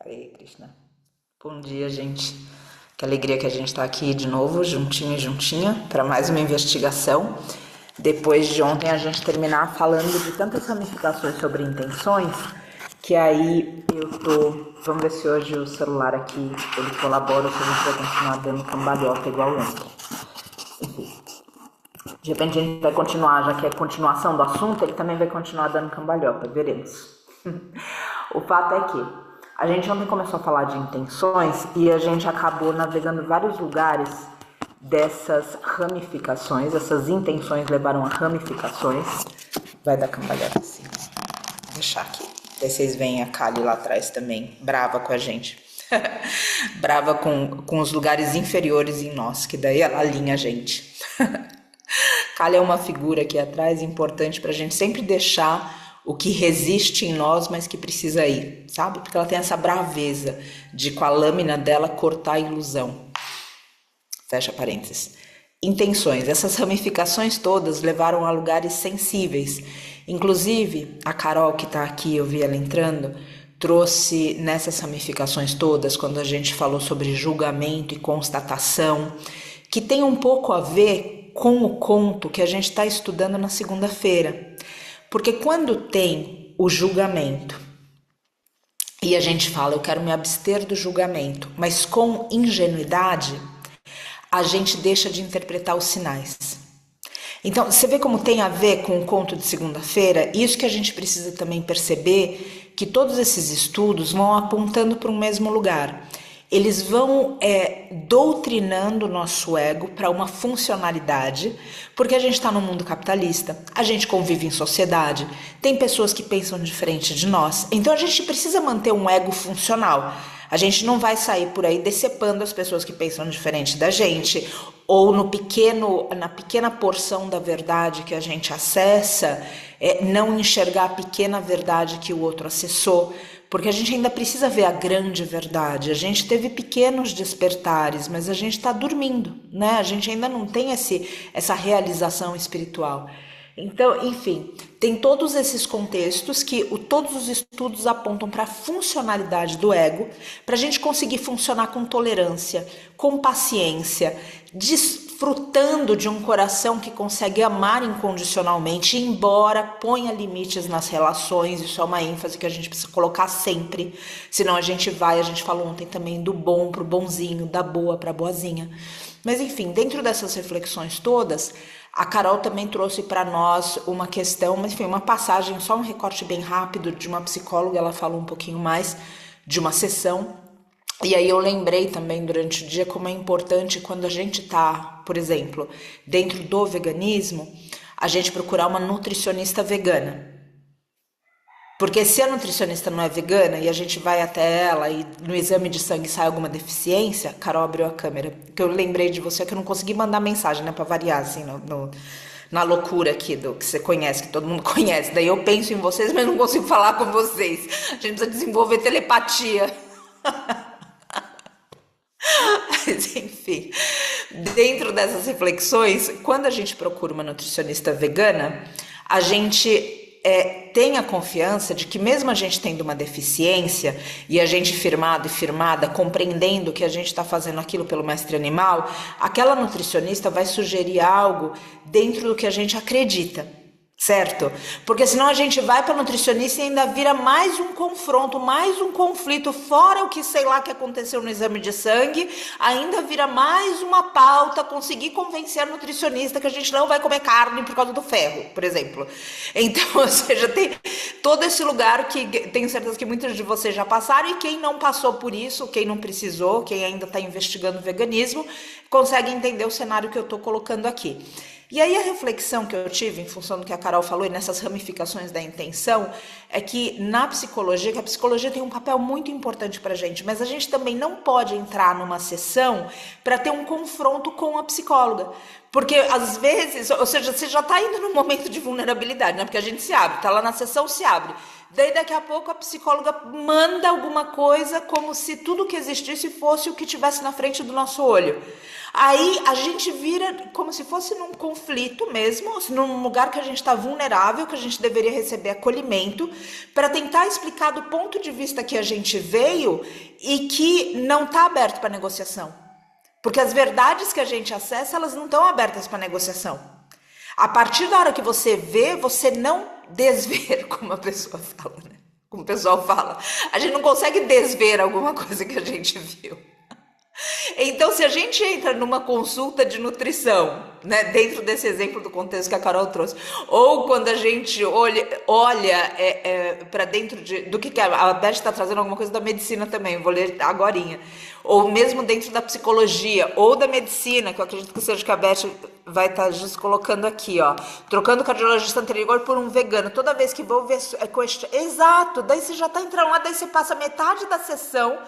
Hare Krishna. Bom dia, gente. Que alegria que a gente está aqui de novo, juntinho e juntinha, para mais uma investigação. Depois de ontem a gente terminar falando de tantas ramificações sobre intenções, que aí Vamos ver se hoje o celular aqui ele colabora ou se a gente vai continuar dando cambalhota igual ontem. Enfim. De repente a gente vai continuar, já que é continuação do assunto, ele também vai continuar dando cambalhota, veremos. O fato é que a gente ontem começou a falar de intenções e a gente acabou navegando vários lugares dessas ramificações. Essas intenções levaram a ramificações. Vai dar cambalhota assim. Vou deixar aqui. Daí vocês veem a Kali lá atrás também, brava com a gente. Brava com os lugares inferiores em nós, que daí ela alinha a gente. Kali é uma figura aqui atrás importante pra gente sempre deixar o que resiste em nós, mas que precisa ir, sabe? Porque ela tem essa braveza de, com a lâmina dela, cortar a ilusão. Fecha parênteses. Intenções. Essas ramificações todas levaram a lugares sensíveis. Inclusive, a Carol, que tá aqui, eu vi ela entrando, trouxe nessas ramificações todas, quando a gente falou sobre julgamento e constatação, que tem um pouco a ver com o conto que a gente está estudando na segunda-feira. Porque quando tem o julgamento e a gente fala, eu quero me abster do julgamento, mas com ingenuidade, a gente deixa de interpretar os sinais. Então, você vê como tem a ver com o conto de segunda-feira? Isso que a gente precisa também perceber, que todos esses estudos vão apontando para um mesmo lugar. Eles vão doutrinando o nosso ego para uma funcionalidade, porque a gente está no mundo capitalista, a gente convive em sociedade, tem pessoas que pensam diferente de nós, então a gente precisa manter um ego funcional. A gente não vai sair por aí decepando as pessoas que pensam diferente da gente, ou na pequena porção da verdade que a gente acessa, não enxergar a pequena verdade que o outro acessou, porque a gente ainda precisa ver a grande verdade. A gente teve pequenos despertares, mas a gente está dormindo, né? A gente ainda não tem essa realização espiritual. Então, enfim, tem todos esses contextos que todos os estudos apontam para a funcionalidade do ego, para a gente conseguir funcionar com tolerância, com paciência, desfrutando de um coração que consegue amar incondicionalmente, embora ponha limites nas relações. Isso é uma ênfase que a gente precisa colocar sempre, senão a gente falou ontem também do bom pro bonzinho, da boa pra boazinha. Mas enfim, dentro dessas reflexões todas, a Carol também trouxe para nós uma questão, mas enfim, uma passagem, só um recorte bem rápido de uma psicóloga. Ela falou um pouquinho mais de uma sessão. E aí eu lembrei também durante o dia como é importante quando a gente tá, por exemplo, dentro do veganismo, a gente procurar uma nutricionista vegana. Porque se a nutricionista não é vegana e a gente vai até ela e no exame de sangue sai alguma deficiência, Carol abriu a câmera, que eu lembrei de você que eu não consegui mandar mensagem, né, pra variar, assim, na loucura aqui do que você conhece, que todo mundo conhece. Daí eu penso em vocês, mas não consigo falar com vocês. A gente precisa desenvolver telepatia. Mas enfim, dentro dessas reflexões, quando a gente procura uma nutricionista vegana, a gente tem a confiança de que mesmo a gente tendo uma deficiência e a gente firmado e firmada, compreendendo que a gente está fazendo aquilo pelo mestre animal, aquela nutricionista vai sugerir algo dentro do que a gente acredita. Certo? Porque senão a gente vai para nutricionista e ainda vira mais um confronto, mais um conflito, fora o que sei lá que aconteceu no exame de sangue, ainda vira mais uma pauta, conseguir convencer a nutricionista que a gente não vai comer carne por causa do ferro, por exemplo. Então, ou seja, tem todo esse lugar que tenho certeza que muitos de vocês já passaram, e quem não passou por isso, quem não precisou, quem ainda está investigando o veganismo, consegue entender o cenário que eu estou colocando aqui. E aí a reflexão que eu tive, em função do que a Carol falou e nessas ramificações da intenção, é que na psicologia, que a psicologia tem um papel muito importante pra gente, mas a gente também não pode entrar numa sessão para ter um confronto com a psicóloga. Porque às vezes, ou seja, você já tá indo num momento de vulnerabilidade, né? Porque a gente se abre, tá lá na sessão, se abre. Daí daqui a pouco a psicóloga manda alguma coisa como se tudo que existisse fosse o que tivesse na frente do nosso olho. Aí a gente vira como se fosse num conflito mesmo, num lugar que a gente está vulnerável, que a gente deveria receber acolhimento, para tentar explicar do ponto de vista que a gente veio e que não está aberto para negociação. Porque as verdades que a gente acessa, elas não estão abertas para negociação. A partir da hora que você vê, você não desver, como a pessoa fala, né? Como o pessoal fala. A gente não consegue desver alguma coisa que a gente viu. Então, se a gente entra numa consulta de nutrição, né, dentro desse exemplo do contexto que a Carol trouxe, ou quando a gente olha para dentro do que a Beth está trazendo alguma coisa da medicina também, vou ler agorinha, ou mesmo dentro da psicologia, ou da medicina, que eu acredito que seja que a Beth vai estar just colocando aqui, ó, trocando o cardiologista anterior por um vegano, toda vez que vou ver, exato, daí você já está entrando lá, daí você passa metade da sessão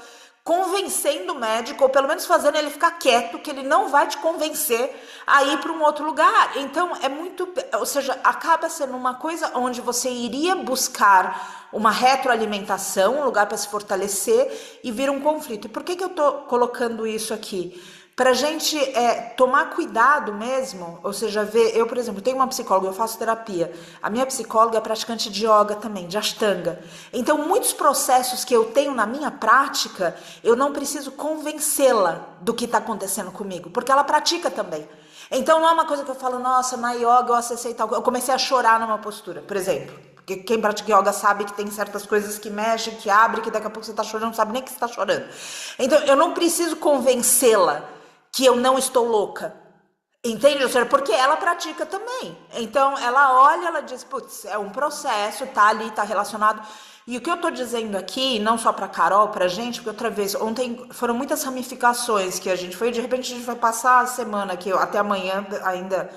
convencendo o médico, ou pelo menos fazendo ele ficar quieto, que ele não vai te convencer a ir para um outro lugar. Então, é muito... Ou seja, acaba sendo uma coisa onde você iria buscar uma retroalimentação, um lugar para se fortalecer, e vira um conflito. E por que eu estou colocando isso aqui? Para a gente tomar cuidado mesmo, ou seja, ver... Eu, por exemplo, tenho uma psicóloga, eu faço terapia. A minha psicóloga é praticante de yoga também, de ashtanga. Então, muitos processos que eu tenho na minha prática, eu não preciso convencê-la do que está acontecendo comigo, porque ela pratica também. Então, não é uma coisa que eu falo, nossa, na yoga eu acessei tal... Eu comecei a chorar numa postura, por exemplo. Porque quem pratica yoga sabe que tem certas coisas que mexem, que abrem, que daqui a pouco você está chorando, não sabe nem que você está chorando. Então, eu não preciso convencê-la que eu não estou louca, entende? Porque ela pratica também. Então, ela olha, ela diz, putz, é um processo, tá ali, tá relacionado. E o que eu tô dizendo aqui, não só pra Carol, pra gente, porque outra vez, ontem foram muitas ramificações que a gente foi, de repente a gente vai passar a semana aqui, até amanhã ainda,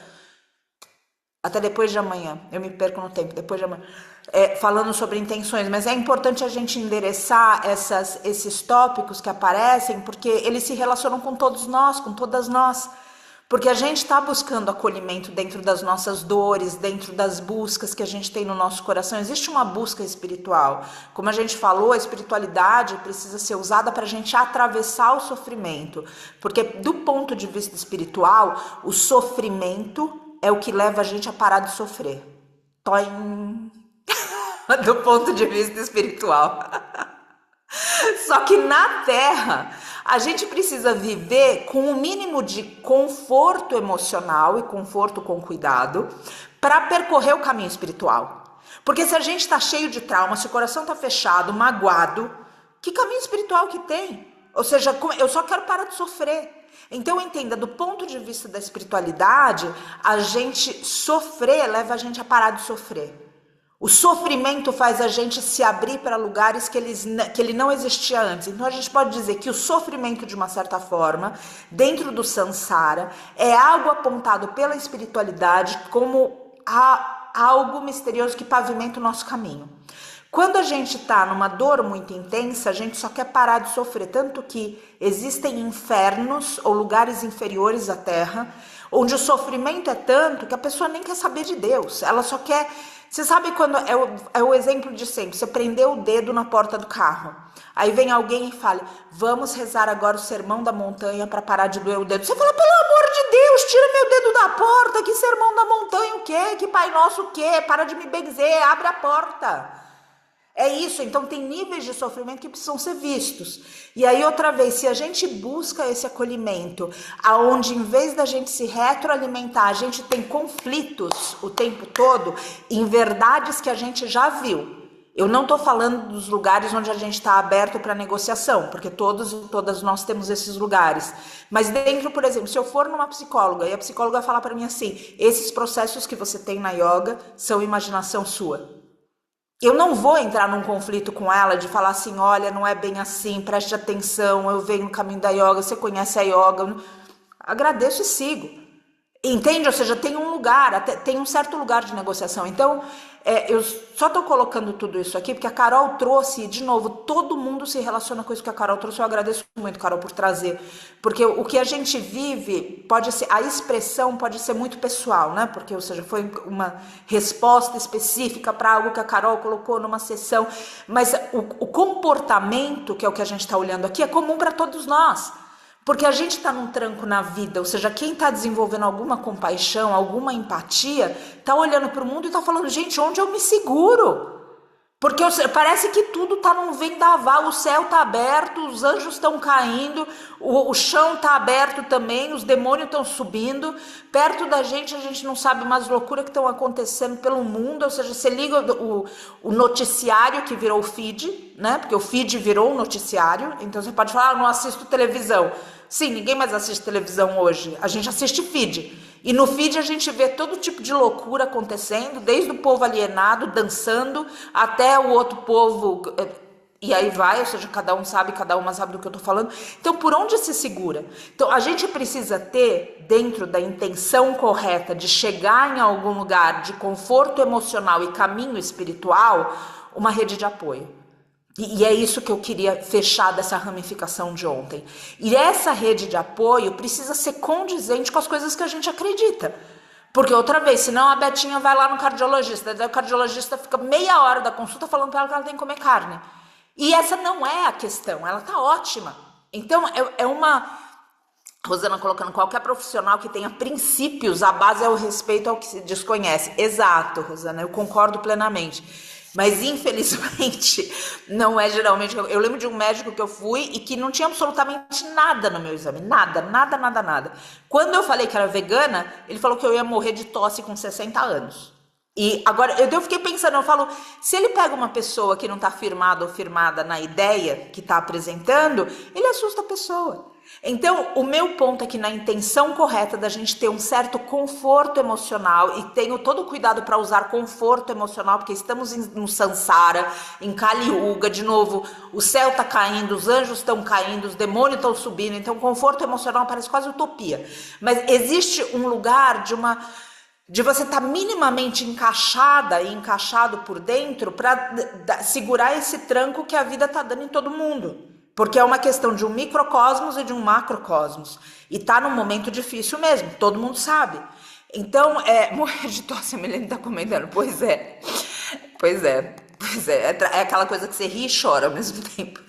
até depois de amanhã, eu me perco no tempo, depois de amanhã, falando sobre intenções, mas é importante a gente endereçar esses tópicos que aparecem, porque eles se relacionam com todos nós, com todas nós, porque a gente está buscando acolhimento dentro das nossas dores, dentro das buscas que a gente tem no nosso coração. Existe uma busca espiritual, como a gente falou, a espiritualidade precisa ser usada para a gente atravessar o sofrimento, porque do ponto de vista espiritual, o sofrimento é o que leva a gente a parar de sofrer. Toim. Do ponto de vista espiritual. Só que na Terra, a gente precisa viver com um mínimo de conforto emocional e conforto com cuidado para percorrer o caminho espiritual. Porque se a gente está cheio de trauma, se o coração está fechado, magoado, que caminho espiritual que tem? Ou seja, eu só quero parar de sofrer. Então entenda, do ponto de vista da espiritualidade, a gente sofrer leva a gente a parar de sofrer. O sofrimento faz a gente se abrir para lugares que ele não existia antes. Então a gente pode dizer que o sofrimento, de uma certa forma, dentro do samsara, é algo apontado pela espiritualidade como algo misterioso que pavimenta o nosso caminho. Quando a gente está numa dor muito intensa, a gente só quer parar de sofrer, tanto que existem infernos ou lugares inferiores à Terra, onde o sofrimento é tanto que a pessoa nem quer saber de Deus, ela só quer... Você sabe quando é o exemplo de sempre, você prendeu o dedo na porta do carro, aí vem alguém e fala, vamos rezar agora o sermão da montanha para parar de doer o dedo. Você fala, pelo amor de Deus, tira meu dedo da porta, que sermão da montanha o quê? Que Pai Nosso o quê? Para de me benzer, abre a porta. É isso, então tem níveis de sofrimento que precisam ser vistos. E aí outra vez, se a gente busca esse acolhimento, aonde em vez da gente se retroalimentar, a gente tem conflitos o tempo todo, em verdades que a gente já viu. Eu não estou falando dos lugares onde a gente está aberto para negociação, porque todos e todas nós temos esses lugares. Mas dentro, por exemplo, se eu for numa psicóloga e a psicóloga falar para mim assim, esses processos que você tem na yoga são imaginação sua. Eu não vou entrar num conflito com ela de falar assim, olha, não é bem assim, preste atenção, eu venho no caminho da yoga, você conhece a yoga, agradeço e sigo. Entende? Ou seja, tem um lugar, tem um certo lugar de negociação. Então, eu só estou colocando tudo isso aqui porque a Carol trouxe, de novo, todo mundo se relaciona com isso que a Carol trouxe. Eu agradeço muito, Carol, por trazer. Porque o que a gente vive pode ser, a expressão pode ser muito pessoal, né? Porque, ou seja, foi uma resposta específica para algo que a Carol colocou numa sessão. Mas o comportamento, que é o que a gente está olhando aqui, é comum para todos nós. Porque a gente está num tranco na vida, ou seja, quem está desenvolvendo alguma compaixão, alguma empatia, está olhando para o mundo e está falando, gente, onde eu me seguro? Porque parece que tudo está num vendaval, o céu está aberto, os anjos estão caindo, o chão está aberto também, os demônios estão subindo, perto da gente a gente não sabe umas loucuras que estão acontecendo pelo mundo, ou seja, você liga o noticiário que virou o feed, né? Porque o feed virou um noticiário, então você pode falar, não assisto televisão. Sim, ninguém mais assiste televisão hoje, a gente assiste feed. E no feed a gente vê todo tipo de loucura acontecendo, desde o povo alienado, dançando, até o outro povo, e aí vai, ou seja, cada uma sabe do que eu tô falando. Então, por onde se segura? Então, a gente precisa ter, dentro da intenção correta de chegar em algum lugar de conforto emocional e caminho espiritual, uma rede de apoio. E é isso que eu queria fechar dessa ramificação de ontem. E essa rede de apoio precisa ser condizente com as coisas que a gente acredita. Porque outra vez, senão a Betinha vai lá no cardiologista, daí o cardiologista fica meia hora da consulta falando para ela que ela tem que comer carne. E essa não é a questão, ela tá ótima. Então é uma... Rosana colocando, qualquer profissional que tenha princípios, a base é o respeito ao que se desconhece. Exato, Rosana, eu concordo plenamente. Mas, infelizmente, não é geralmente... Eu lembro de um médico que eu fui e que não tinha absolutamente nada no meu exame. Nada, nada, nada, nada. Quando eu falei que era vegana, ele falou que eu ia morrer de tosse com 60 anos. E agora, eu fiquei pensando, eu falo, se ele pega uma pessoa que não está firmada ou firmada na ideia que está apresentando, ele assusta a pessoa. Então, o meu ponto é que na intenção correta da gente ter um certo conforto emocional, e tenho todo o cuidado para usar conforto emocional, porque estamos no Sansara, em Kali Yuga, de novo, o céu está caindo, os anjos estão caindo, os demônios estão subindo, então conforto emocional parece quase utopia. Mas existe um lugar de você estar minimamente encaixada e encaixado por dentro para segurar esse tranco que a vida está dando em todo mundo. Porque é uma questão de um microcosmos e de um macrocosmos. E tá num momento difícil mesmo, todo mundo sabe. Então, morrer de tosse, a Milene tá comentando, pois é. É aquela coisa que você ri e chora ao mesmo tempo.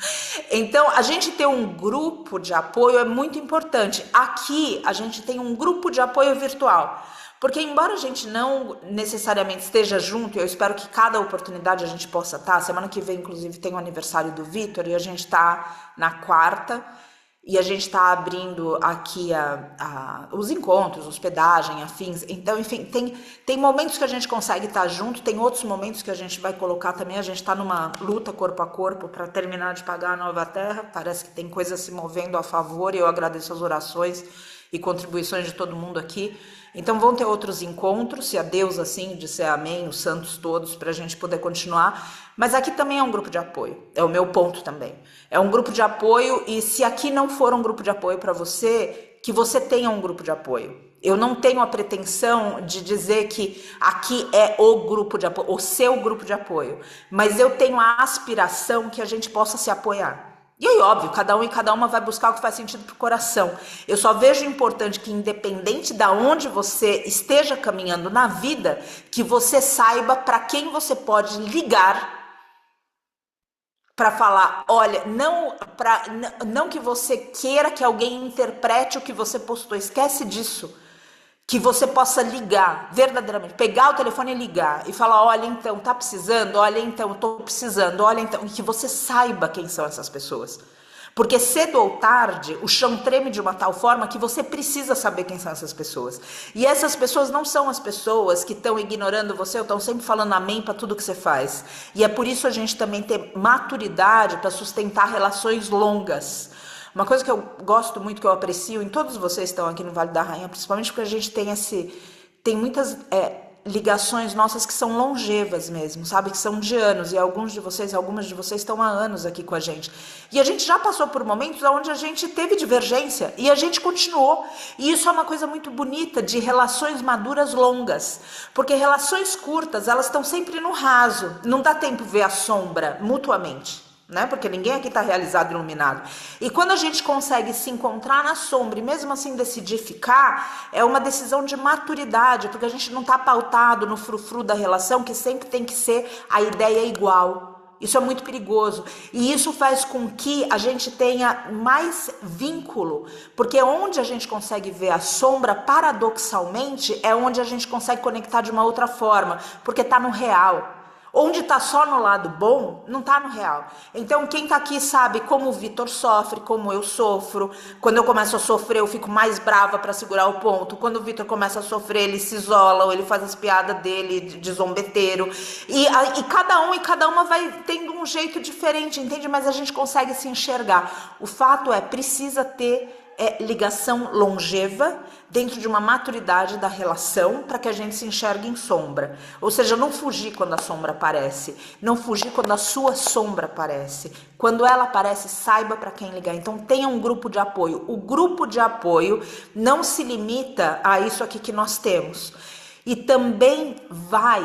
Então, a gente ter um grupo de apoio é muito importante. Aqui, a gente tem um grupo de apoio virtual. Porque embora a gente não necessariamente esteja junto, eu espero que cada oportunidade a gente possa estar, semana que vem inclusive tem o aniversário do Vitor e a gente está na quarta e a gente está abrindo aqui os encontros, hospedagem, afins, então enfim, tem momentos que a gente consegue estar junto, tem outros momentos que a gente vai colocar também, a gente está numa luta corpo a corpo para terminar de pagar a Nova Terra, parece que tem coisa se movendo a favor e eu agradeço as orações e contribuições de todo mundo aqui. Então vão ter outros encontros, se a Deus assim disser amém, os santos todos, para a gente poder continuar. Mas aqui também é um grupo de apoio, é o meu ponto também. É um grupo de apoio e se aqui não for um grupo de apoio para você, que você tenha um grupo de apoio. Eu não tenho a pretensão de dizer que aqui é o grupo de apoio, o seu grupo de apoio. Mas eu tenho a aspiração que a gente possa se apoiar. E aí, óbvio, cada um e cada uma vai buscar o que faz sentido pro coração. Eu só vejo importante que, independente de onde você esteja caminhando na vida, que você saiba para quem você pode ligar para falar, olha, não que você queira que alguém interprete o que você postou, esquece disso. Que você possa ligar, verdadeiramente, pegar o telefone e ligar e falar, olha, então, tá precisando? Olha, então, eu tô precisando, olha, então, e que você saiba quem são essas pessoas. Porque cedo ou tarde, o chão treme de uma tal forma que você precisa saber quem são essas pessoas. E essas pessoas não são as pessoas que estão ignorando você ou estão sempre falando amém para tudo que você faz. E é por isso a gente também ter maturidade para sustentar relações longas. Uma coisa que eu gosto muito, que eu aprecio em todos vocês que estão aqui no Vale da Rainha, principalmente porque a gente tem muitas ligações nossas que são longevas mesmo, sabe? Que são de anos, e algumas de vocês estão há anos aqui com a gente. E a gente já passou por momentos onde a gente teve divergência e a gente continuou. E isso é uma coisa muito bonita de relações maduras longas, porque relações curtas, elas estão sempre no raso, não dá tempo ver a sombra mutuamente. Né? Porque ninguém aqui está realizado e iluminado. E quando a gente consegue se encontrar na sombra e mesmo assim decidir ficar, é uma decisão de maturidade, porque a gente não está pautado no frufru da relação, que sempre tem que ser a ideia igual. Isso é muito perigoso. E isso faz com que a gente tenha mais vínculo, porque onde a gente consegue ver a sombra, paradoxalmente, é onde a gente consegue conectar de uma outra forma, porque está no real. Onde tá só no lado bom, não tá no real. Então, quem tá aqui sabe como o Vitor sofre, como eu sofro. Quando eu começo a sofrer, eu fico mais brava para segurar o ponto. Quando o Vitor começa a sofrer, ele se isola, ou ele faz as piadas dele de zombeteiro. E cada um e cada uma vai tendo um jeito diferente, entende? Mas a gente consegue se enxergar. O fato é, precisa ter ligação longeva dentro de uma maturidade da relação para que a gente se enxergue em sombra. Ou seja, não fugir quando a sombra aparece, não fugir quando a sua sombra aparece. Quando ela aparece, saiba para quem ligar. Então tenha um grupo de apoio. O grupo de apoio não se limita a isso aqui que nós temos. E também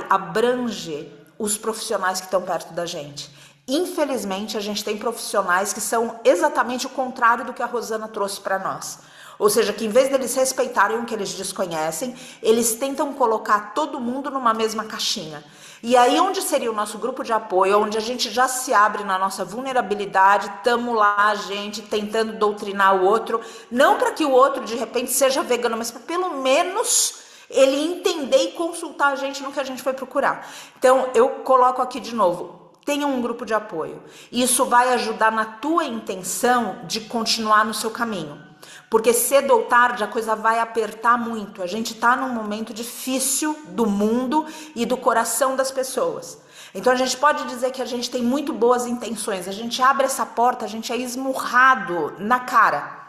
abrange os profissionais que estão perto da gente. Infelizmente, a gente tem profissionais que são exatamente o contrário do que a Rosana trouxe para nós. Ou seja, que em vez deles respeitarem o que eles desconhecem, eles tentam colocar todo mundo numa mesma caixinha. E aí, onde seria o nosso grupo de apoio, onde a gente já se abre na nossa vulnerabilidade, estamos lá, a gente, tentando doutrinar o outro, não para que o outro, de repente, seja vegano, mas para pelo menos ele entender e consultar a gente no que a gente foi procurar. Então, eu coloco aqui de novo. Tenha um grupo de apoio. Isso vai ajudar na tua intenção de continuar no seu caminho. Porque cedo ou tarde a coisa vai apertar muito. A gente está num momento difícil do mundo e do coração das pessoas. Então a gente pode dizer que a gente tem muito boas intenções. A gente abre essa porta, a gente é esmurrado na cara.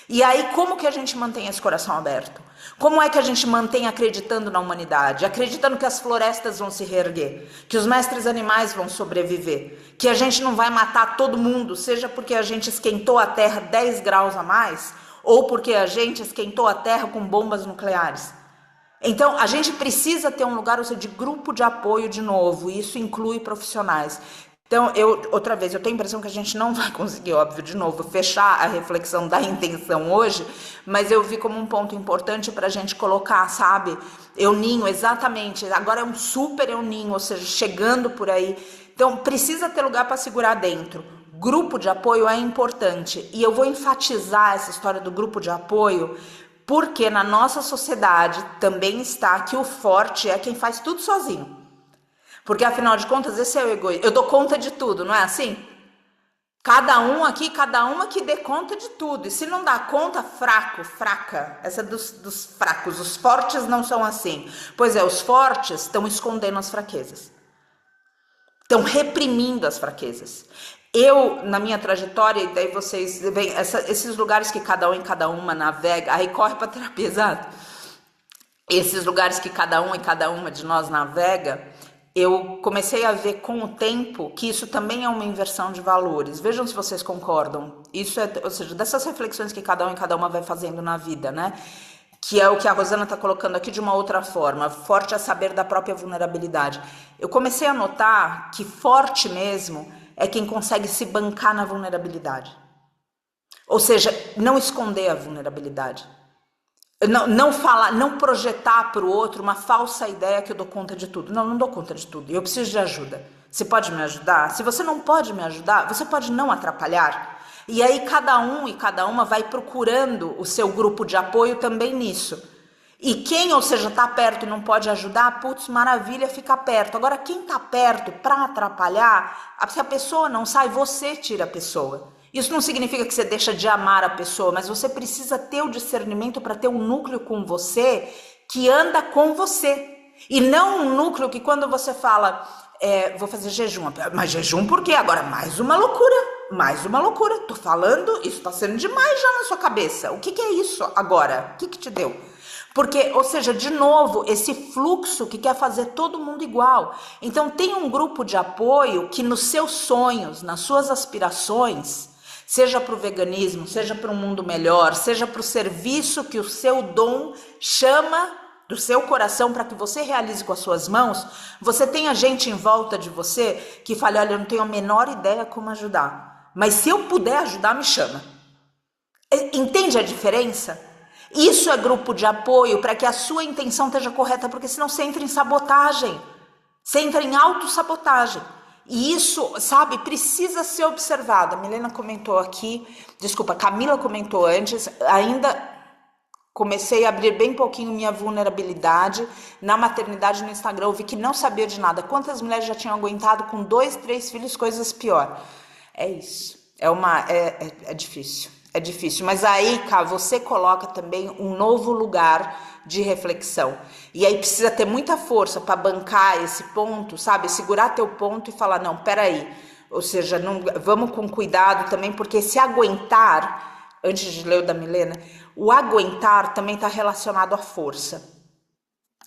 E aí como que a gente mantém esse coração aberto? Como é que a gente mantém acreditando na humanidade, acreditando que as florestas vão se reerguer, que os mestres animais vão sobreviver, que a gente não vai matar todo mundo, seja porque a gente esquentou a Terra 10 graus a mais, ou porque a gente esquentou a Terra com bombas nucleares. Então, a gente precisa ter um lugar, ou seja, de grupo de apoio de novo, e isso inclui profissionais. Então, outra vez, eu tenho a impressão que a gente não vai conseguir, óbvio, de novo, fechar a reflexão da intenção hoje, mas eu vi como um ponto importante para a gente colocar, sabe? Euninho, exatamente, agora é um super euninho, ou seja, chegando por aí. Então, precisa ter lugar para segurar dentro. Grupo de apoio é importante, e eu vou enfatizar essa história do grupo de apoio, porque na nossa sociedade também está que o forte é quem faz tudo sozinho. Porque, afinal de contas, esse é o egoísmo. Eu dou conta de tudo, não é assim? Cada um aqui, cada uma que dê conta de tudo. E se não dá conta, fraca. Essa é dos fracos. Os fortes não são assim. Pois é, os fortes estão escondendo as fraquezas. Estão reprimindo as fraquezas. Eu, na minha trajetória, e daí vocês veem, esses lugares que cada um e cada uma navega, aí corre para terapia, exato. Esses lugares que cada um e cada uma de nós navega, eu comecei a ver com o tempo que isso também é uma inversão de valores. Vejam se vocês concordam. Isso é, ou seja, dessas reflexões que cada um e cada uma vai fazendo na vida, né? Que é o que a Rosana está colocando aqui de uma outra forma. Forte a saber da própria vulnerabilidade. Eu comecei a notar que forte mesmo é quem consegue se bancar na vulnerabilidade. Ou seja, não esconder a vulnerabilidade. Não falar, não projetar para o outro uma falsa ideia que eu dou conta de tudo. Não dou conta de tudo. Eu preciso de ajuda. Você pode me ajudar? Se você não pode me ajudar, você pode não atrapalhar. E aí cada um e cada uma vai procurando o seu grupo de apoio também nisso. E quem, ou seja, está perto e não pode ajudar, putz, maravilha, fica perto. Agora, quem está perto para atrapalhar, se a pessoa não sai, você tira a pessoa. Isso não significa que você deixa de amar a pessoa, mas você precisa ter o discernimento para ter um núcleo com você que anda com você. E não um núcleo que quando você fala, vou fazer jejum, mas jejum por quê? Agora, mais uma loucura. Tô falando, isso tá sendo demais já na sua cabeça. O que é isso agora? O que te deu? Porque, ou seja, de novo, esse fluxo que quer fazer todo mundo igual. Então, tem um grupo de apoio que nos seus sonhos, nas suas aspirações, seja para o veganismo, seja para um mundo melhor, seja para o serviço que o seu dom chama do seu coração para que você realize com as suas mãos, você tenha gente em volta de você que fale, olha, eu não tenho a menor ideia como ajudar, mas se eu puder ajudar, me chama. Entende a diferença? Isso é grupo de apoio para que a sua intenção esteja correta, porque senão você entra em sabotagem, você entra em autossabotagem. E isso, sabe, precisa ser observado. A Milena comentou aqui, desculpa, a Camila comentou antes, ainda comecei a abrir bem pouquinho minha vulnerabilidade na maternidade no Instagram, eu vi que não sabia de nada. Quantas mulheres já tinham aguentado com 2, 3 filhos, coisas pior. É isso, é difícil, é difícil. Mas aí, cá, você coloca também um novo lugar de reflexão. E aí precisa ter muita força para bancar esse ponto, sabe? Segurar teu ponto e falar, não, peraí. Ou seja, não, vamos com cuidado também, porque se aguentar, antes de ler o da Milena, o aguentar também está relacionado à força.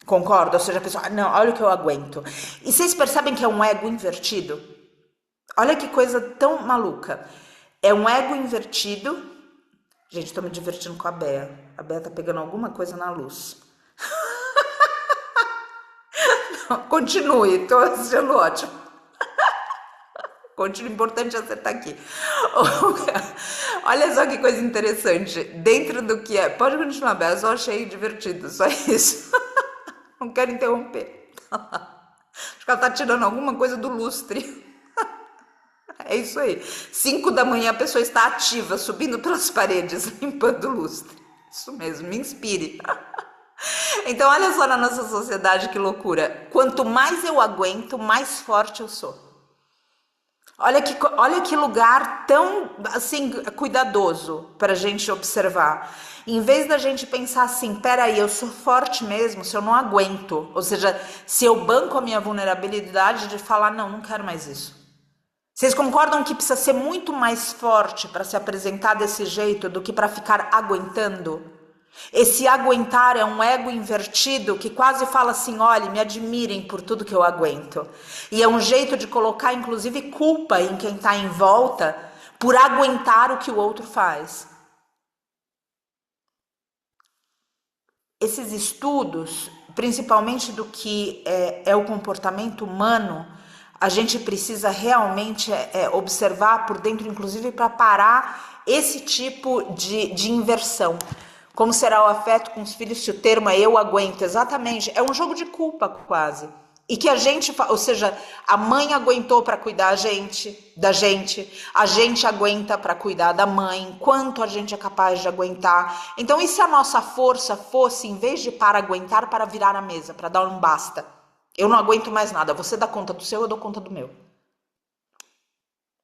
Concorda? Ou seja, a pessoa, não, olha o que eu aguento. E vocês percebem que é um ego invertido? Olha que coisa tão maluca. É um ego invertido. Gente, tô me divertindo com a Bea. A Bea tá pegando alguma coisa na luz. Continue, tô achando ótimo. Continue, importante acertar aqui. Olha só que coisa interessante. Dentro do que é... Pode continuar, Bea, só achei divertido, só isso. Não quero interromper. Acho que ela tá tirando alguma coisa do lustre. É isso aí. 5 da manhã a pessoa está ativa, subindo pelas paredes, limpando o lustre. Isso mesmo, me inspire. Então, olha só na nossa sociedade que loucura. Quanto mais eu aguento, mais forte eu sou. Olha que lugar tão, assim, cuidadoso para a gente observar. Em vez da gente pensar assim, peraí, eu sou forte mesmo, se eu não aguento. Ou seja, se eu banco a minha vulnerabilidade de falar, não, não quero mais isso. Vocês concordam que precisa ser muito mais forte para se apresentar desse jeito do que para ficar aguentando? Esse aguentar é um ego invertido que quase fala assim, olha, me admirem por tudo que eu aguento. E é um jeito de colocar, inclusive, culpa em quem está em volta por aguentar o que o outro faz. Esses estudos, principalmente do que é o comportamento humano, a gente precisa realmente observar por dentro, inclusive para parar esse tipo de inversão. Como será o afeto com os filhos se o termo é eu aguento? Exatamente, é um jogo de culpa quase. E que a gente, ou seja, a mãe aguentou para cuidar da gente, a gente aguenta para cuidar da mãe, quanto a gente é capaz de aguentar. Então, e se a nossa força fosse, em vez de para aguentar, para virar a mesa, para dar um basta? Eu não aguento mais nada, você dá conta do seu, eu dou conta do meu.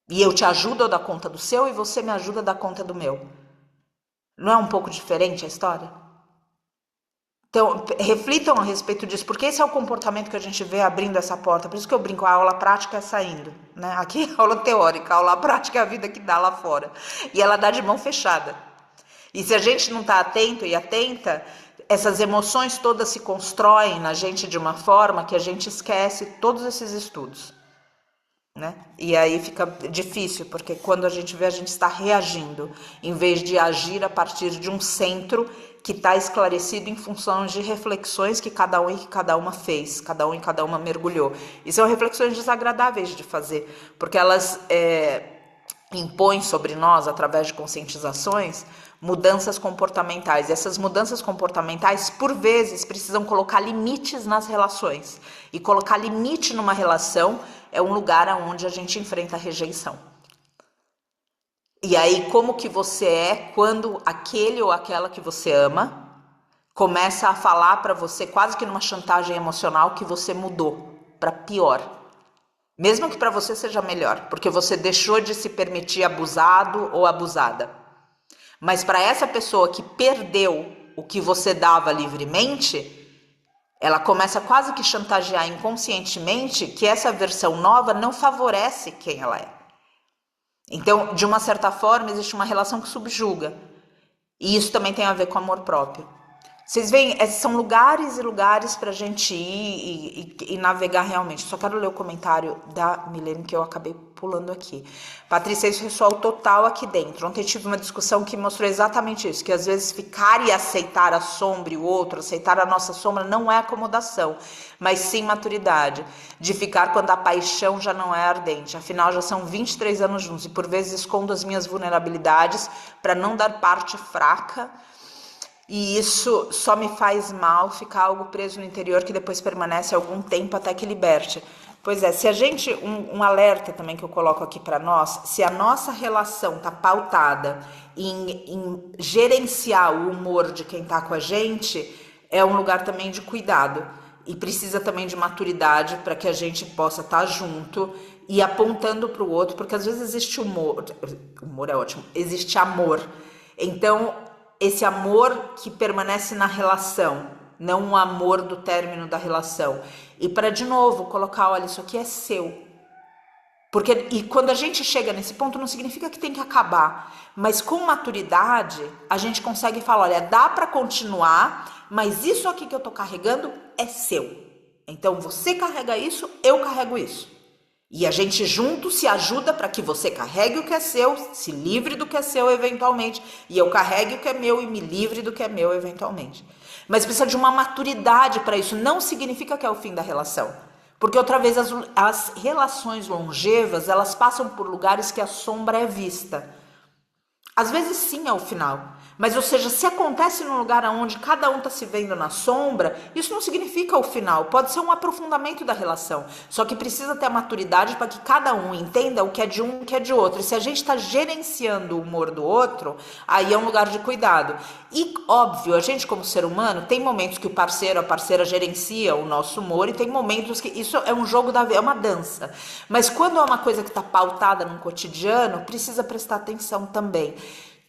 E eu te ajudo a dar conta do seu e você me ajuda a dar conta do meu. Não é um pouco diferente a história? Então, reflitam a respeito disso, porque esse é o comportamento que a gente vê abrindo essa porta. Por isso que eu brinco, a aula prática é saindo, né? Aqui é a aula teórica, a aula prática é a vida que dá lá fora. E ela dá de mão fechada. E se a gente não está atento e atenta, essas emoções todas se constroem na gente de uma forma que a gente esquece todos esses estudos, né? E aí fica difícil, porque quando a gente vê, a gente está reagindo, em vez de agir a partir de um centro que está esclarecido em função de reflexões que cada um e que cada uma fez, cada um e cada uma mergulhou. E são reflexões desagradáveis de fazer, porque elas impõem sobre nós, através de conscientizações, mudanças comportamentais. E essas mudanças comportamentais, por vezes, precisam colocar limites nas relações. E colocar limite numa relação é um lugar onde a gente enfrenta a rejeição. E aí, como que você é quando aquele ou aquela que você ama começa a falar para você, quase que numa chantagem emocional, que você mudou para pior. Mesmo que para você seja melhor, porque você deixou de se permitir abusado ou abusada. Mas para essa pessoa que perdeu o que você dava livremente, ela começa quase que chantagear inconscientemente que essa versão nova não favorece quem ela é. Então, de uma certa forma, existe uma relação que subjuga. E isso também tem a ver com amor próprio. Vocês veem, são lugares e lugares para a gente ir e navegar realmente. Só quero ler o comentário da Milene que eu acabei pulando aqui. Patrícia, isso ressoa total aqui dentro. Ontem tive uma discussão que mostrou exatamente isso, que às vezes ficar e aceitar a sombra e o outro, aceitar a nossa sombra não é acomodação, mas sim maturidade. De ficar quando a paixão já não é ardente. Afinal, já são 23 anos juntos e por vezes escondo as minhas vulnerabilidades para não dar parte fraca. E isso só me faz mal, ficar algo preso no interior que depois permanece algum tempo até que liberte. Pois é, se a gente, um alerta também que eu coloco aqui para nós, se a nossa relação tá pautada em gerenciar o humor de quem tá com a gente, é um lugar também de cuidado e precisa também de maturidade para que a gente possa estar junto e apontando para o outro, porque às vezes existe humor é ótimo, existe amor. Então, esse amor que permanece na relação, não o amor do término da relação. E para, de novo, colocar, olha, isso aqui é seu. Porque, e quando a gente chega nesse ponto, não significa que tem que acabar. Mas com maturidade, a gente consegue falar, olha, dá para continuar, mas isso aqui que eu tô carregando é seu. Então, você carrega isso, eu carrego isso. E a gente junto se ajuda para que você carregue o que é seu, se livre do que é seu eventualmente, e eu carregue o que é meu e me livre do que é meu eventualmente. Mas precisa de uma maturidade para isso. Não significa que é o fim da relação. Porque outra vez as relações longevas, elas passam por lugares que a sombra é vista. Às vezes sim é o final. Mas, ou seja, se acontece num lugar onde cada um está se vendo na sombra, isso não significa o final. Pode ser um aprofundamento da relação. Só que precisa ter a maturidade para que cada um entenda o que é de um e o que é de outro. E se a gente está gerenciando o humor do outro, aí é um lugar de cuidado. E, óbvio, a gente como ser humano, tem momentos que o parceiro, a parceira gerencia o nosso humor e tem momentos que isso é um jogo da vida, é uma dança. Mas quando é uma coisa que está pautada no cotidiano, precisa prestar atenção também.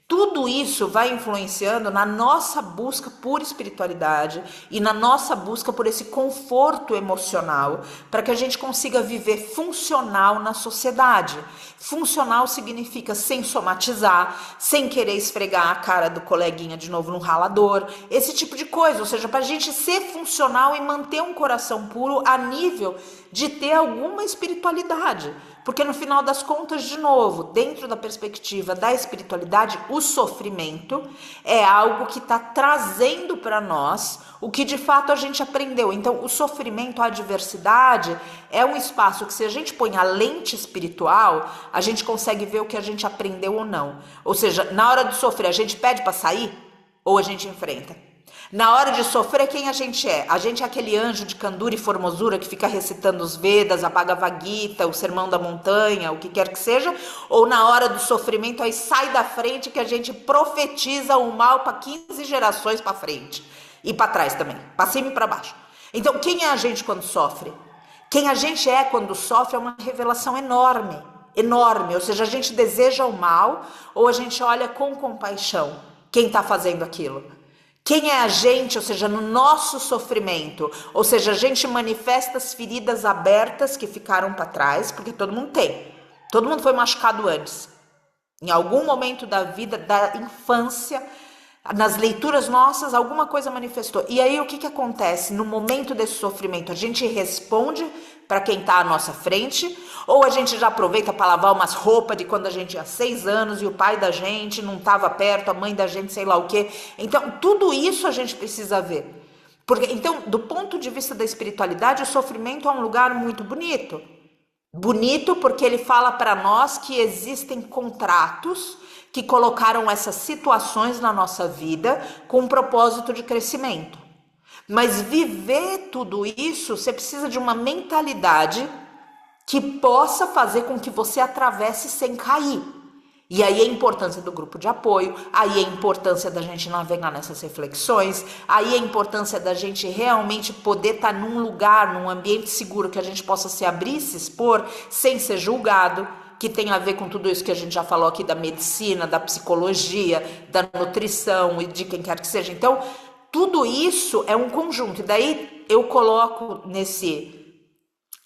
Tudo isso vai influenciando na nossa busca por espiritualidade e na nossa busca por esse conforto emocional para que a gente consiga viver funcional na sociedade. Funcional significa sem somatizar, sem querer esfregar a cara do coleguinha de novo no ralador, esse tipo de coisa. Ou seja, para a gente ser funcional e manter um coração puro a nível de ter alguma espiritualidade. Porque no final das contas, de novo, dentro da perspectiva da espiritualidade, o sofrimento é algo que está trazendo para nós o que de fato a gente aprendeu. Então, o sofrimento, a adversidade, é um espaço que se a gente põe a lente espiritual, a gente consegue ver o que a gente aprendeu ou não. Ou seja, na hora de sofrer, a gente pede para sair ou a gente enfrenta? Na hora de sofrer, quem a gente é? A gente é aquele anjo de candura e formosura que fica recitando os Vedas, a Bhagavad Gita, o Sermão da Montanha, o que quer que seja? Ou na hora do sofrimento, aí sai da frente que a gente profetiza o mal para 15 gerações para frente. E para trás também, para cima e para baixo. Então, quem é a gente quando sofre? Quem a gente é quando sofre é uma revelação enorme, enorme. Ou seja, a gente deseja o mal ou a gente olha com compaixão quem está fazendo aquilo. Quem é a gente, ou seja, no nosso sofrimento, ou seja, a gente manifesta as feridas abertas que ficaram para trás, porque todo mundo tem. Todo mundo foi machucado antes. Em algum momento da vida, da infância, nas leituras nossas, alguma coisa manifestou. E aí o que acontece no momento desse sofrimento? A gente responde para quem está à nossa frente, ou a gente já aproveita para lavar umas roupas de quando a gente tinha 6 anos e o pai da gente não estava perto, a mãe da gente sei lá o quê. Então, tudo isso a gente precisa ver. Porque, então, do ponto de vista da espiritualidade, o sofrimento é um lugar muito bonito. Bonito porque ele fala para nós que existem contratos que colocaram essas situações na nossa vida com um propósito de crescimento. Mas viver tudo isso, você precisa de uma mentalidade que possa fazer com que você atravesse sem cair. E aí a importância do grupo de apoio, aí a importância da gente navegar nessas reflexões, aí a importância da gente realmente poder estar num lugar, num ambiente seguro que a gente possa se abrir e se expor sem ser julgado, que tem a ver com tudo isso que a gente já falou aqui da medicina, da psicologia, da nutrição e de quem quer que seja. Então, tudo isso é um conjunto. E daí eu coloco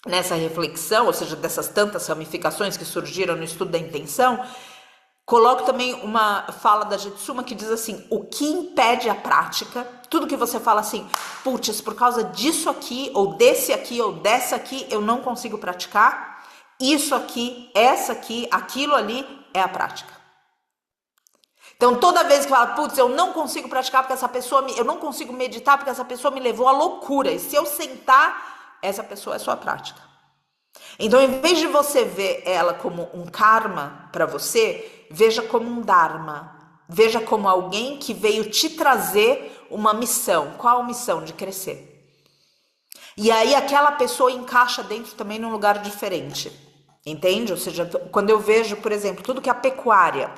nessa reflexão, ou seja, dessas tantas ramificações que surgiram no estudo da intenção, coloco também uma fala da Jetsuma que diz assim, o que impede a prática, tudo que você fala assim, putz, por causa disso aqui, ou desse aqui, ou dessa aqui, eu não consigo praticar, isso aqui, essa aqui, aquilo ali é a prática. Então, toda vez que fala, putz, eu não consigo praticar porque essa pessoa, eu não consigo meditar porque essa pessoa me levou à loucura. E se eu sentar, essa pessoa é sua prática. Então, em vez de você ver ela como um karma para você, veja como um dharma. Veja como alguém que veio te trazer uma missão. Qual a missão? De crescer. E aí aquela pessoa encaixa dentro também num lugar diferente, entende? Ou seja, quando eu vejo, por exemplo, tudo que a pecuária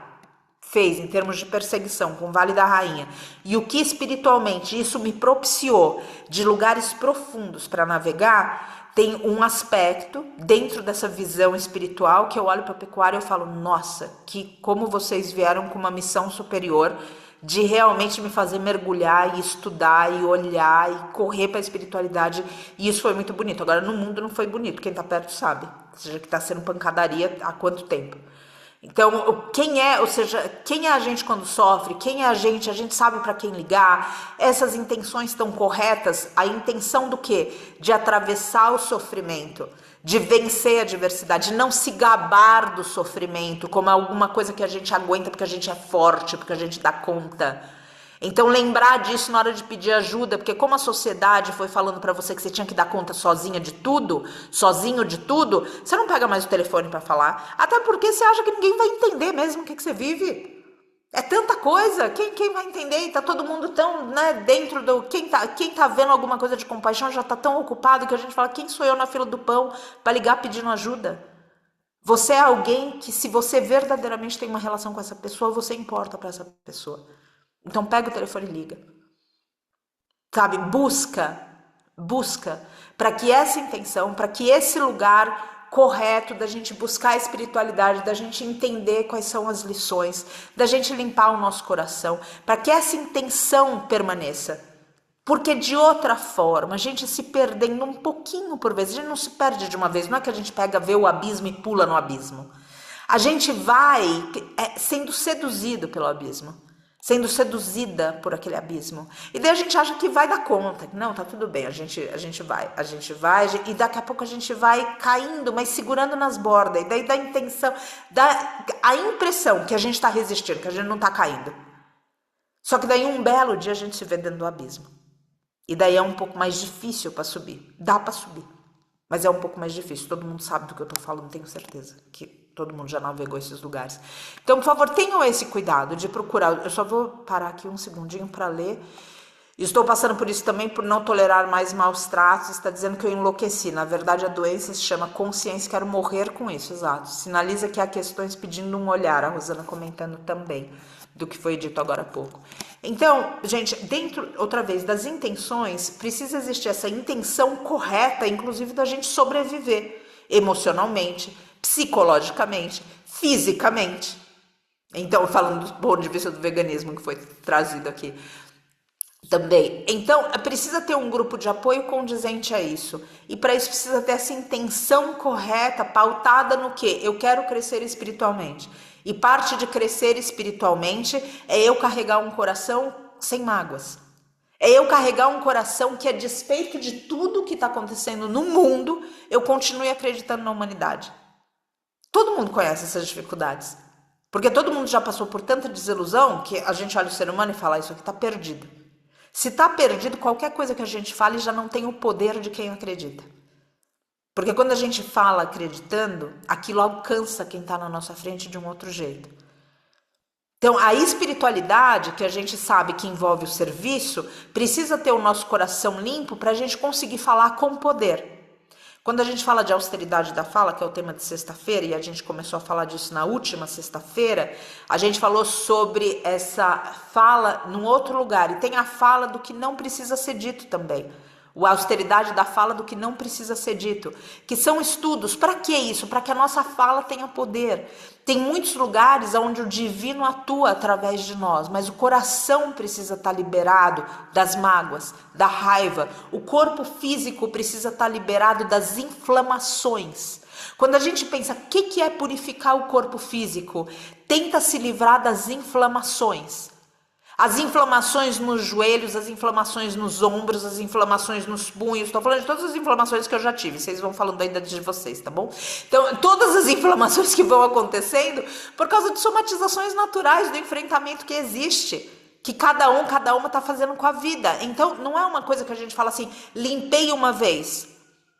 fez em termos de perseguição com o Vale da Rainha e o que espiritualmente isso me propiciou de lugares profundos para navegar, tem um aspecto dentro dessa visão espiritual que eu olho para a pecuária e eu falo, nossa, que como vocês vieram com uma missão superior de realmente me fazer mergulhar e estudar e olhar e correr para a espiritualidade, e isso foi muito bonito. Agora no mundo não foi bonito, quem tá perto sabe, ou seja, que tá sendo pancadaria há quanto tempo. Então, quem é a gente quando sofre, quem é a gente sabe para quem ligar, essas intenções estão corretas, a intenção do quê? De atravessar o sofrimento, de vencer a adversidade, de não se gabar do sofrimento como alguma coisa que a gente aguenta porque a gente é forte, porque a gente dá conta. Então lembrar disso na hora de pedir ajuda, porque como a sociedade foi falando para você que você tinha que dar conta sozinha de tudo, sozinho de tudo, você não pega mais o telefone para falar, até porque você acha que ninguém vai entender mesmo o que você vive. É tanta coisa, quem vai entender? E tá todo mundo tão, né, dentro do... Quem tá vendo alguma coisa de compaixão já tá tão ocupado que a gente fala, quem sou eu na fila do pão para ligar pedindo ajuda? Você é alguém que, se você verdadeiramente tem uma relação com essa pessoa, você importa para essa pessoa. Então pega o telefone e liga. Sabe, busca para que essa intenção, para que esse lugar correto da gente buscar a espiritualidade, da gente entender quais são as lições, da gente limpar o nosso coração, para que essa intenção permaneça. Porque de outra forma, a gente se perdendo um pouquinho por vez, a gente não se perde de uma vez, não é que a gente pega, vê o abismo e pula no abismo. A gente vai sendo seduzido pelo abismo, sendo seduzida por aquele abismo. E daí a gente acha que vai dar conta. Não, tá tudo bem, a gente vai, e daqui a pouco a gente vai caindo, mas segurando nas bordas. E daí dá a impressão que a gente tá resistindo, que a gente não tá caindo. Só que daí um belo dia a gente se vê dentro do abismo. E daí é um pouco mais difícil para subir. Dá para subir, mas é um pouco mais difícil. Todo mundo sabe do que eu tô falando, tenho certeza que todo mundo já navegou esses lugares. Então, por favor, tenham esse cuidado de procurar. Eu só vou parar aqui um segundinho para ler. Estou passando por isso também, por não tolerar mais maus tratos. Está dizendo que eu enlouqueci. Na verdade, a doença se chama consciência. Quero morrer com isso, exato. Sinaliza que há questões pedindo um olhar. A Rosana comentando também do que foi dito agora há pouco. Então, gente, dentro, outra vez, das intenções, precisa existir essa intenção correta, inclusive da gente sobreviver emocionalmente, psicologicamente, fisicamente. Então, falando do ponto de vista do veganismo que foi trazido aqui também. Então, precisa ter um grupo de apoio condizente a isso. E para isso precisa ter essa intenção correta, pautada no quê? Eu quero crescer espiritualmente. E parte de crescer espiritualmente é eu carregar um coração sem mágoas. É eu carregar um coração que, a despeito de tudo que está acontecendo no mundo, eu continue acreditando na humanidade. Todo mundo conhece essas dificuldades. Porque todo mundo já passou por tanta desilusão que a gente olha o ser humano e fala, isso aqui está perdido. Se está perdido, qualquer coisa que a gente fale já não tem o poder de quem acredita. Porque quando a gente fala acreditando, aquilo alcança quem está na nossa frente de um outro jeito. Então, a espiritualidade, que a gente sabe que envolve o serviço, precisa ter o nosso coração limpo para a gente conseguir falar com poder. Quando a gente fala de austeridade da fala, que é o tema de sexta-feira, e a gente começou a falar disso na última sexta-feira, a gente falou sobre essa fala num outro lugar. E tem a fala do que não precisa ser dito também. A austeridade da fala do que não precisa ser dito. Que são estudos. Para que isso? Para que a nossa fala tenha poder. Tem muitos lugares onde o divino atua através de nós, mas o coração precisa estar liberado das mágoas, da raiva. O corpo físico precisa estar liberado das inflamações. Quando a gente pensa, o que é purificar o corpo físico? Tenta se livrar das inflamações. As inflamações nos joelhos, as inflamações nos ombros, as inflamações nos punhos. Estou falando de todas as inflamações que eu já tive. Vocês vão falando ainda de vocês, tá bom? Então, todas as inflamações que vão acontecendo por causa de somatizações naturais do enfrentamento que existe. Que cada uma está fazendo com a vida. Então, não é uma coisa que a gente fala assim, limpei uma vez.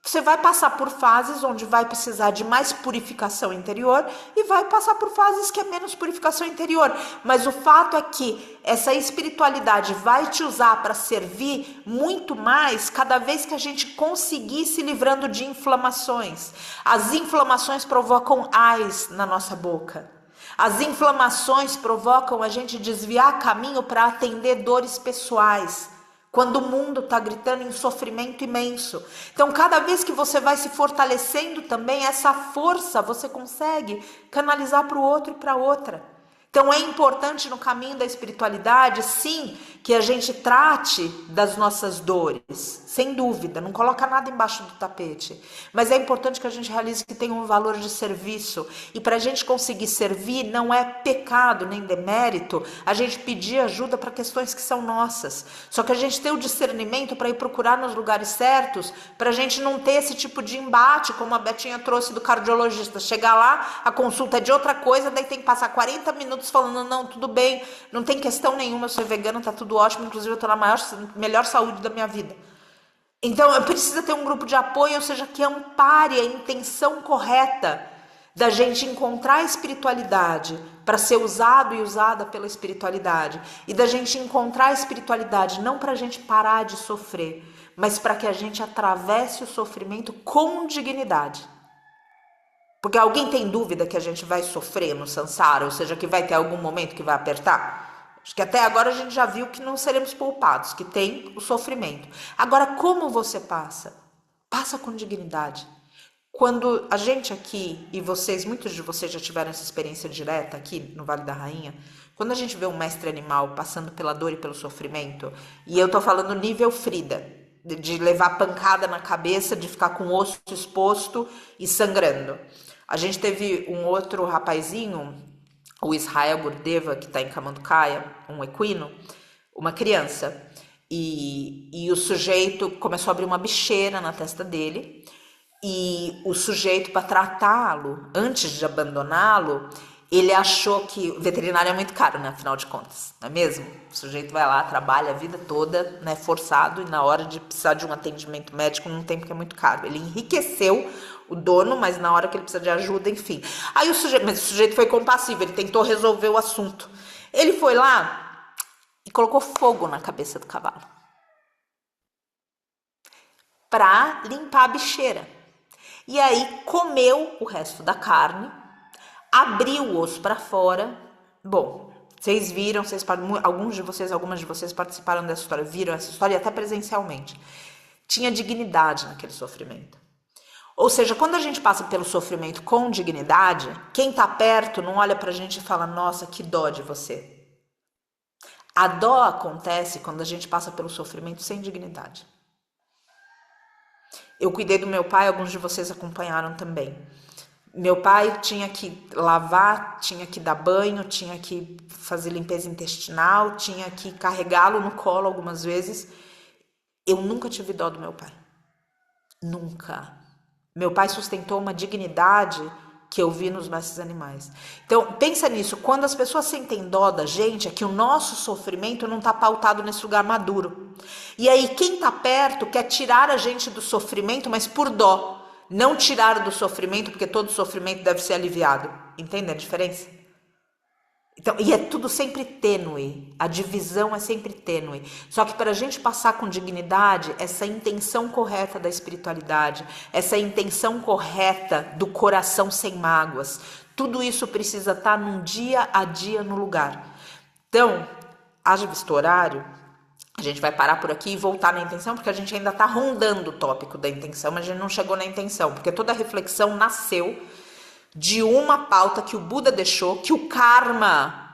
Você vai passar por fases onde vai precisar de mais purificação interior e vai passar por fases que é menos purificação interior. Mas o fato é que essa espiritualidade vai te usar para servir muito mais cada vez que a gente conseguir se livrando de inflamações. As inflamações provocam ais na nossa boca. As inflamações provocam a gente desviar caminho para atender dores pessoais. Quando o mundo está gritando em sofrimento imenso. Então, cada vez que você vai se fortalecendo também, essa força você consegue canalizar para o outro e para outra. Então, é importante no caminho da espiritualidade, sim, que a gente trate das nossas dores, sem dúvida, não coloca nada embaixo do tapete. Mas é importante que a gente realize que tem um valor de serviço. E para a gente conseguir servir, não é pecado nem demérito a gente pedir ajuda para questões que são nossas. Só que a gente tem o discernimento para ir procurar nos lugares certos, para a gente não ter esse tipo de embate, como a Betinha trouxe do cardiologista. Chegar lá, a consulta é de outra coisa, daí tem que passar 40 minutos falando, não, tudo bem, não tem questão nenhuma, eu sou vegana, tá tudo ótimo, inclusive eu tô na melhor saúde da minha vida. Então, precisa ter um grupo de apoio, ou seja, que ampare a intenção correta da gente encontrar a espiritualidade para ser usado e usada pela espiritualidade. E da gente encontrar a espiritualidade não para a gente parar de sofrer, mas para que a gente atravesse o sofrimento com dignidade. Porque alguém tem dúvida que a gente vai sofrer no samsara, ou seja, que vai ter algum momento que vai apertar? Acho que até agora a gente já viu que não seremos poupados, que tem o sofrimento. Agora, como você passa? Passa com dignidade. Quando a gente aqui, e vocês, muitos de vocês já tiveram essa experiência direta aqui no Vale da Rainha, quando a gente vê um mestre animal passando pela dor e pelo sofrimento, e eu tô falando nível Frida, de levar pancada na cabeça, de ficar com o osso exposto e sangrando. A gente teve um outro rapazinho, o Israel Gurdeva, que está em Kamanducaia, um equino, uma criança, e o sujeito começou a abrir uma bicheira na testa dele, e o sujeito, para tratá-lo, antes de abandoná-lo, ele achou que o veterinário é muito caro, né, afinal de contas, não é mesmo? O sujeito vai lá, trabalha a vida toda, né, forçado, e na hora de precisar de um atendimento médico não tem, porque é muito caro. Ele enriqueceu o dono, mas na hora que ele precisa de ajuda, enfim. Aí o sujeito foi compassivo, ele tentou resolver o assunto. Ele foi lá e colocou fogo na cabeça do cavalo para limpar a bicheira. E aí comeu o resto da carne, abriu o osso para fora. Bom, vocês viram, algumas de vocês participaram dessa história, viram essa história até presencialmente. Tinha dignidade naquele sofrimento. Ou seja, quando a gente passa pelo sofrimento com dignidade, quem tá perto não olha pra gente e fala, nossa, que dó de você. A dó acontece quando a gente passa pelo sofrimento sem dignidade. Eu cuidei do meu pai, alguns de vocês acompanharam também. Meu pai tinha que lavar, tinha que dar banho, tinha que fazer limpeza intestinal, tinha que carregá-lo no colo algumas vezes. Eu nunca tive dó do meu pai. Nunca. Meu pai sustentou uma dignidade que eu vi nos nossos animais. Então, pensa nisso. Quando as pessoas sentem dó da gente, é que o nosso sofrimento não está pautado nesse lugar maduro. E aí, quem está perto quer tirar a gente do sofrimento, mas por dó. Não tirar do sofrimento, porque todo sofrimento deve ser aliviado. Entende a diferença? Então, e é tudo sempre tênue, a divisão é sempre tênue. Só que para a gente passar com dignidade, essa intenção correta da espiritualidade, essa intenção correta do coração sem mágoas, tudo isso precisa estar num dia a dia no lugar. Então, haja visto o horário, a gente vai parar por aqui e voltar na intenção, porque a gente ainda está rondando o tópico da intenção, mas a gente não chegou na intenção, porque toda a reflexão nasceu de uma pauta que o Buda deixou, que o karma,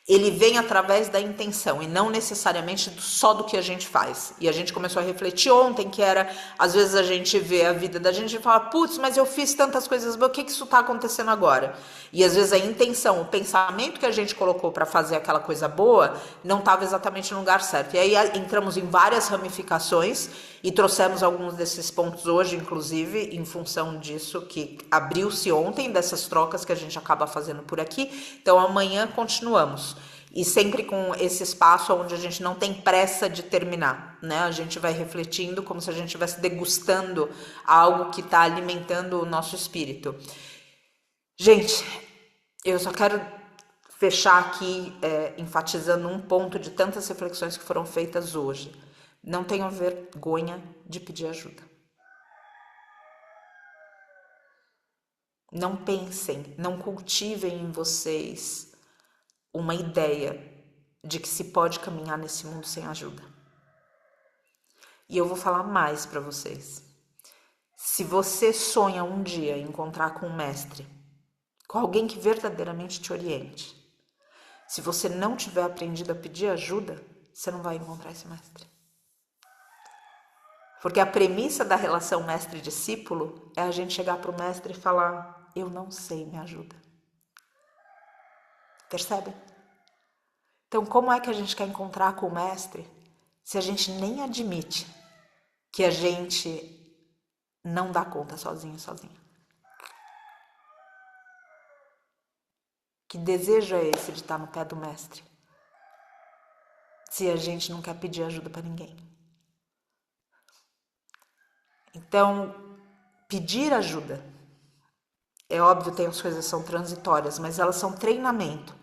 ele vem através da intenção e não necessariamente só do que a gente faz. E a gente começou a refletir ontem, que era, às vezes a gente vê a vida da gente e fala, putz, mas eu fiz tantas coisas boas, o que isso está acontecendo agora? E às vezes a intenção, o pensamento que a gente colocou para fazer aquela coisa boa, não estava exatamente no lugar certo. E aí entramos em várias ramificações e trouxemos alguns desses pontos hoje, inclusive, em função disso que abriu-se ontem, dessas trocas que a gente acaba fazendo por aqui. Então amanhã continuamos. E sempre com esse espaço onde a gente não tem pressa de terminar, né? A gente vai refletindo como se a gente estivesse degustando algo que está alimentando o nosso espírito. Gente, eu só quero fechar aqui enfatizando um ponto de tantas reflexões que foram feitas hoje. Não tenham vergonha de pedir ajuda. Não pensem, não cultivem em vocês uma ideia de que se pode caminhar nesse mundo sem ajuda. E eu vou falar mais para vocês. Se você sonha um dia encontrar com um mestre, com alguém que verdadeiramente te oriente, se você não tiver aprendido a pedir ajuda, você não vai encontrar esse mestre. Porque a premissa da relação mestre-discípulo é a gente chegar para o mestre e falar: eu não sei, me ajuda. Percebem? Então, como é que a gente quer encontrar com o mestre se a gente nem admite que a gente não dá conta sozinho, sozinha? Que desejo é esse de estar no pé do mestre, se a gente não quer pedir ajuda para ninguém? Então, pedir ajuda, é óbvio, tem as coisas que são transitórias, mas elas são treinamento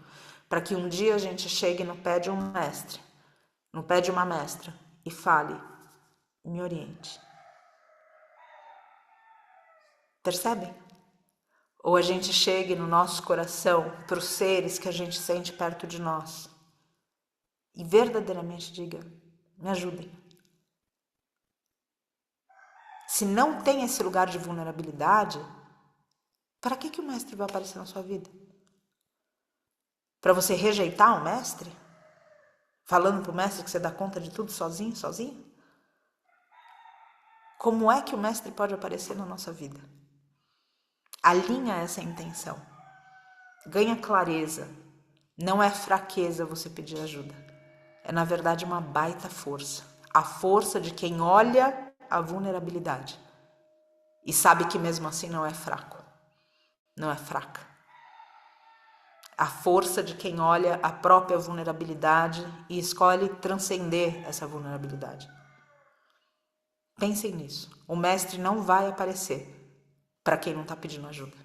para que um dia a gente chegue no pé de um mestre, no pé de uma mestra e fale: me oriente. Percebem? Ou a gente chegue no nosso coração para os seres que a gente sente perto de nós e verdadeiramente diga: me ajudem. Se não tem esse lugar de vulnerabilidade, para que o mestre vai aparecer na sua vida? Para você rejeitar o mestre? Falando para o mestre que você dá conta de tudo sozinho, sozinha? Como é que o mestre pode aparecer na nossa vida? Alinha essa intenção. Ganha clareza. Não é fraqueza você pedir ajuda. É, na verdade, uma baita força. A força de quem olha a vulnerabilidade e sabe que mesmo assim não é fraco, não é fraca. A força de quem olha a própria vulnerabilidade e escolhe transcender essa vulnerabilidade. Pensem nisso. O mestre não vai aparecer para quem não está pedindo ajuda.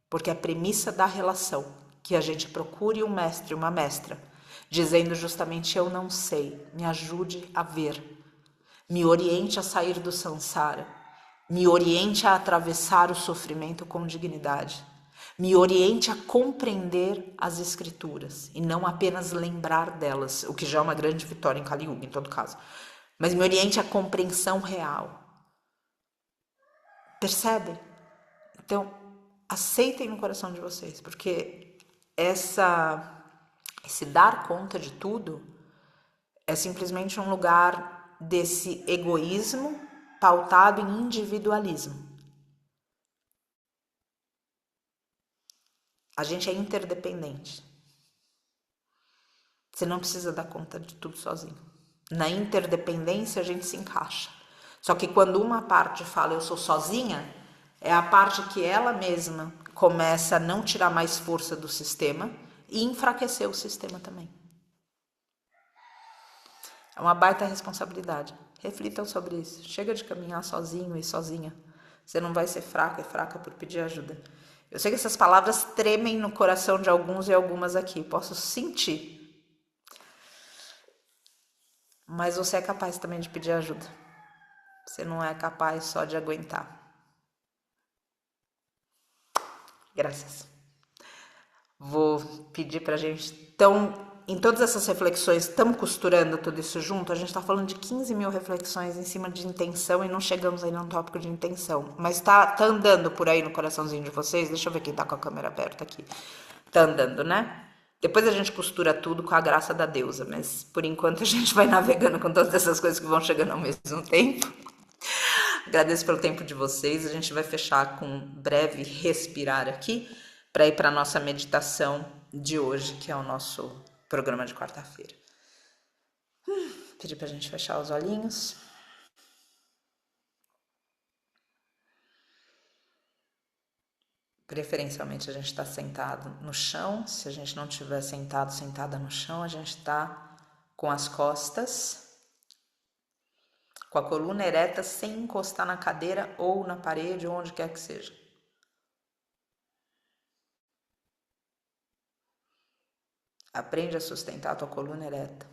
Porque a premissa da relação, que a gente procure um mestre, uma mestra, dizendo justamente: eu não sei, me ajude a ver, me oriente a sair do samsara, me oriente a atravessar o sofrimento com dignidade, me oriente a compreender as escrituras e não apenas lembrar delas, o que já é uma grande vitória em Kali Yuga, em todo caso, mas me oriente à compreensão real. Percebem? Então, aceitem no coração de vocês, porque esse dar conta de tudo é simplesmente um lugar desse egoísmo pautado em individualismo. A gente é interdependente. Você não precisa dar conta de tudo sozinho. Na interdependência a gente se encaixa. Só que quando uma parte fala: eu sou sozinha, é a parte que ela mesma começa a não tirar mais força do sistema e enfraquecer o sistema também. É uma baita responsabilidade. Reflitam sobre isso. Chega de caminhar sozinho e sozinha. Você não vai ser fraco e fraca por pedir ajuda. Eu sei que essas palavras tremem no coração de alguns e algumas aqui. Posso sentir. Mas você é capaz também de pedir ajuda. Você não é capaz só de aguentar. Graças. Vou pedir pra gente... Então, em todas essas reflexões, estamos costurando tudo isso junto. A gente tá falando de 15 mil reflexões em cima de intenção e não chegamos ainda no tópico de intenção. Mas tá andando por aí no coraçãozinho de vocês? Deixa eu ver quem tá com a câmera aberta aqui. Tá andando, né? Depois a gente costura tudo com a graça da deusa, mas por enquanto a gente vai navegando com todas essas coisas que vão chegando ao mesmo tempo. Agradeço pelo tempo de vocês. A gente vai fechar com um breve respirar aqui para ir para a nossa meditação de hoje, que é o nosso programa de quarta-feira. Pedir para a gente fechar os olhinhos. Preferencialmente a gente está sentado no chão. Se a gente não estiver sentado, sentada no chão, a gente está com as costas, com a coluna ereta, sem encostar na cadeira ou na parede, ou onde quer que seja. Aprende a sustentar a tua coluna ereta.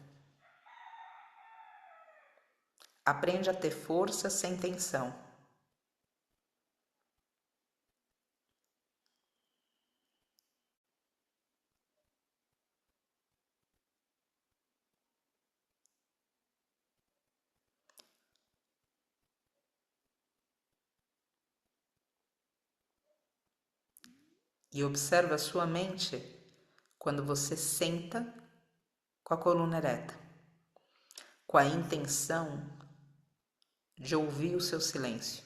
Aprende a ter força sem tensão. E observa a sua mente quando você senta com a coluna ereta, com a intenção de ouvir o seu silêncio.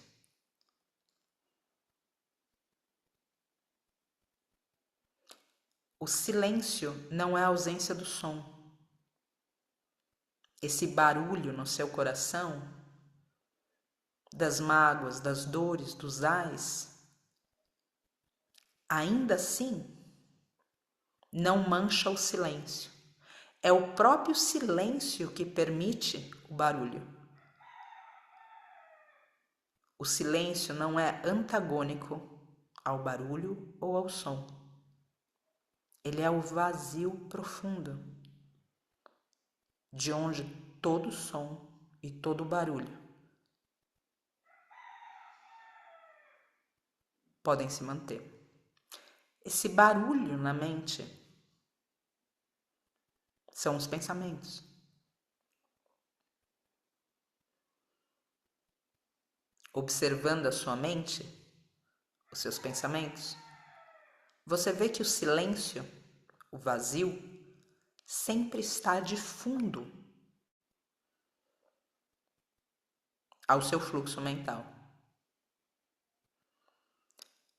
O silêncio não é a ausência do som. Esse barulho no seu coração, das mágoas, das dores, dos ais, ainda assim, não mancha o silêncio. É o próprio silêncio que permite o barulho. O silêncio não é antagônico ao barulho ou ao som. Ele é o vazio profundo, de onde todo som e todo barulho podem se manter. Esse barulho na mente são os pensamentos. Observando a sua mente, os seus pensamentos, você vê que o silêncio, o vazio, sempre está de fundo ao seu fluxo mental.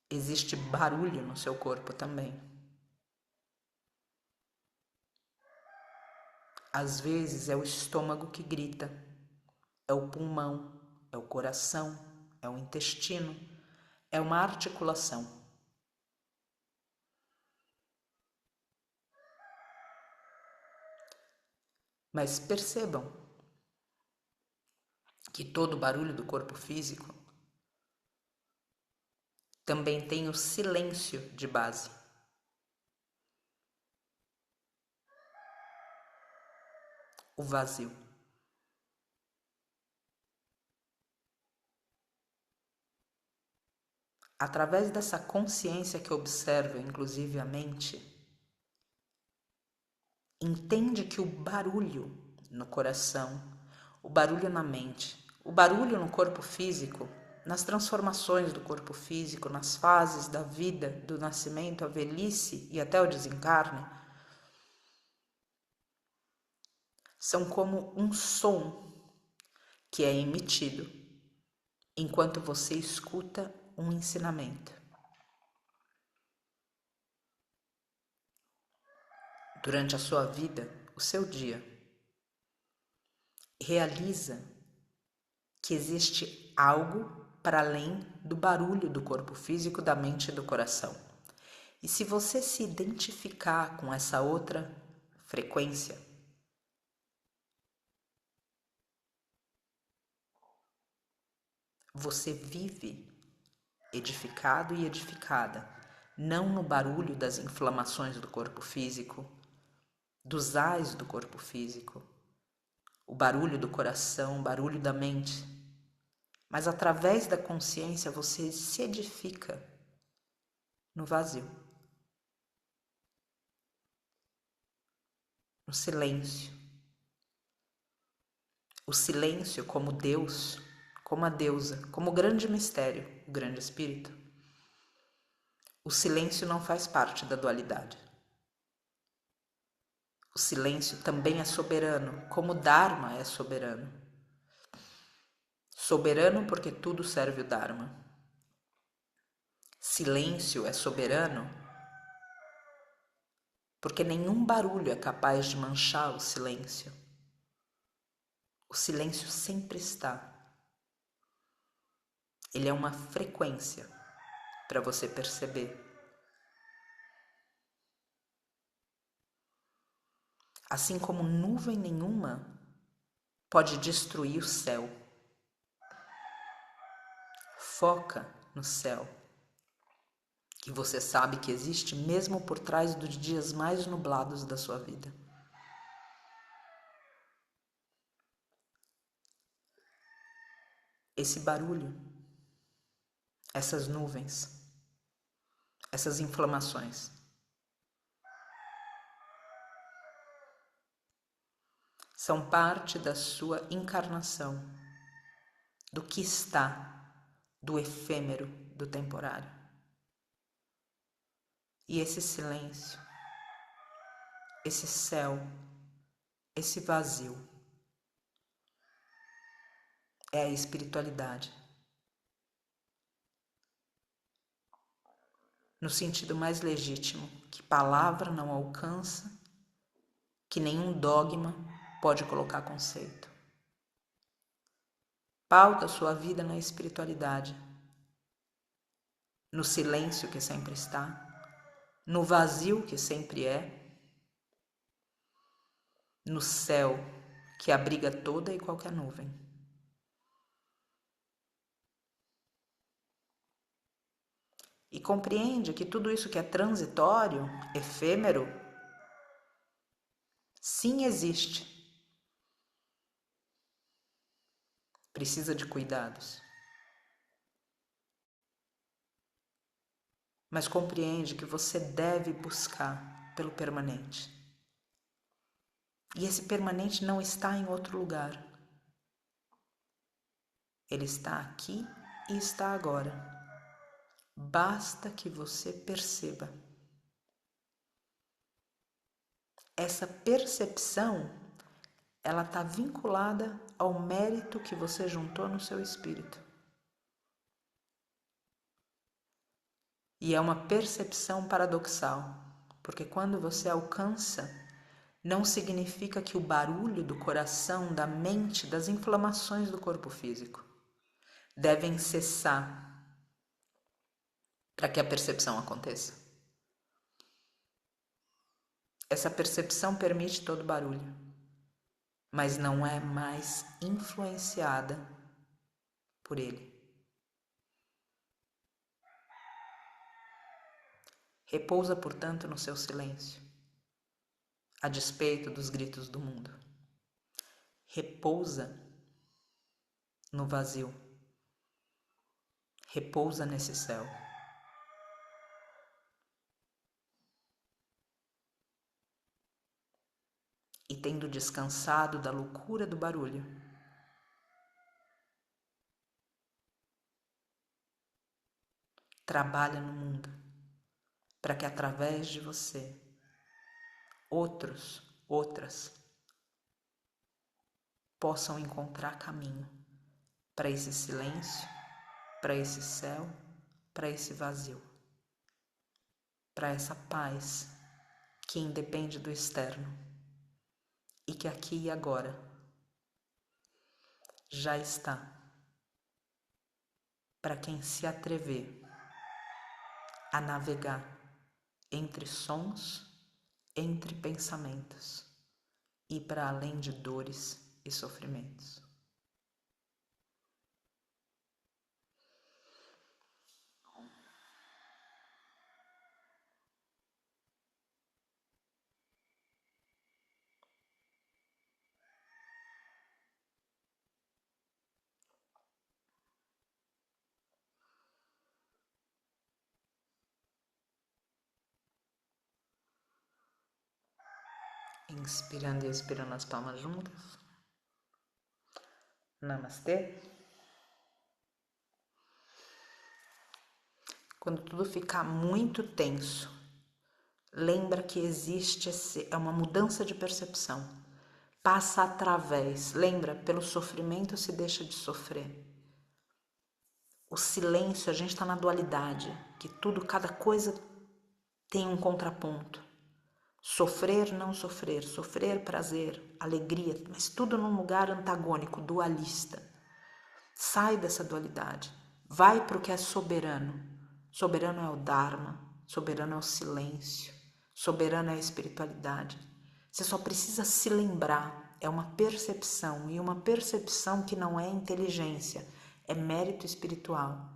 Existe barulho no seu corpo também. Às vezes é o estômago que grita, é o pulmão, é o coração, é o intestino, é uma articulação. Mas percebam que todo barulho do corpo físico também tem o silêncio de base. O vazio. Através dessa consciência que observa, inclusive a mente, entende que o barulho no coração, o barulho na mente, o barulho no corpo físico, nas transformações do corpo físico, nas fases da vida, do nascimento, a velhice e até o desencarne, são como um som que é emitido enquanto você escuta um ensinamento. Durante a sua vida, o seu dia, realiza que existe algo para além do barulho do corpo físico, da mente e do coração. E se você se identificar com essa outra frequência, você vive edificado e edificada, não no barulho das inflamações do corpo físico, dos ais do corpo físico, o barulho do coração, o barulho da mente, mas através da consciência você se edifica no vazio, no silêncio. O silêncio como Deus, como a deusa, como o grande mistério, o grande espírito. O silêncio não faz parte da dualidade. O silêncio também é soberano, como o Dharma é soberano. Soberano porque tudo serve o Dharma. Silêncio é soberano porque nenhum barulho é capaz de manchar o silêncio. O silêncio sempre está. Ele é uma frequência para você perceber assim como nuvem nenhuma pode destruir o céu. Foca no céu, que você sabe que existe mesmo por trás dos dias mais nublados da sua vida. Esse barulho, essas nuvens, essas inflamações, são parte da sua encarnação, do que está, do efêmero, do temporário. E esse silêncio, esse céu, esse vazio, é a espiritualidade. No sentido mais legítimo, que palavra não alcança, que nenhum dogma pode colocar conceito. Pauta sua vida na espiritualidade, no silêncio que sempre está, no vazio que sempre é, no céu que abriga toda e qualquer nuvem. E compreende que tudo isso que é transitório, efêmero, sim existe. Precisa de cuidados. Mas compreende que você deve buscar pelo permanente. E esse permanente não está em outro lugar. Ele está aqui e está agora. Basta que você perceba. Essa percepção, ela está vinculada ao mérito que você juntou no seu espírito. E é uma percepção paradoxal, porque quando você alcança, não significa que o barulho do coração, da mente, das inflamações do corpo físico devem cessar para que a percepção aconteça. Essa percepção permite todo barulho, mas não é mais influenciada por ele. Repousa, portanto, no seu silêncio, a despeito dos gritos do mundo. Repousa no vazio. Repousa nesse céu. E tendo descansado da loucura do barulho, trabalha no mundo para que através de você outras possam encontrar caminho para esse silêncio, para esse céu, para esse vazio, para essa paz que independe do externo e que aqui e agora já está para quem se atrever a navegar entre sons, entre pensamentos e para além de dores e sofrimentos. Inspirando e expirando as palmas juntas. Namastê. Quando tudo ficar muito tenso, lembra que existe uma mudança de percepção. Passa através. Lembra, pelo sofrimento se deixa de sofrer. O silêncio, a gente está na dualidade, que tudo, cada coisa tem um contraponto. Sofrer, não sofrer, sofrer, prazer, alegria, mas tudo num lugar antagônico, dualista. Sai dessa dualidade, vai para o que é soberano. Soberano é o Dharma, soberano é o silêncio, soberano é a espiritualidade. Você só precisa se lembrar, é uma percepção, e uma percepção que não é inteligência, é mérito espiritual.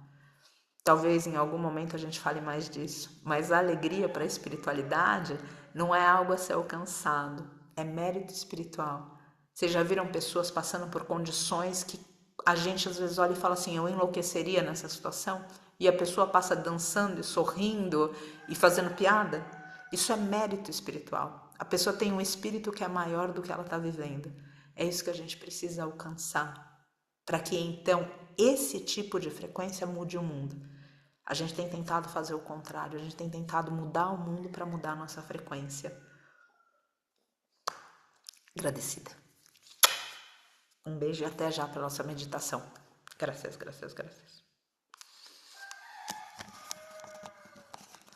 Talvez em algum momento a gente fale mais disso, mas a alegria para a espiritualidade não é algo a ser alcançado, é mérito espiritual. Vocês já viram pessoas passando por condições que a gente às vezes olha e fala assim, eu enlouqueceria nessa situação? E a pessoa passa dançando e sorrindo e fazendo piada? Isso é mérito espiritual. A pessoa tem um espírito que é maior do que ela está vivendo. É isso que a gente precisa alcançar, para que então esse tipo de frequência mude o mundo. A gente tem tentado fazer o contrário, a gente tem tentado mudar o mundo para mudar a nossa frequência. Agradecida. Um beijo e até já para nossa meditação. Graças, graças, graças.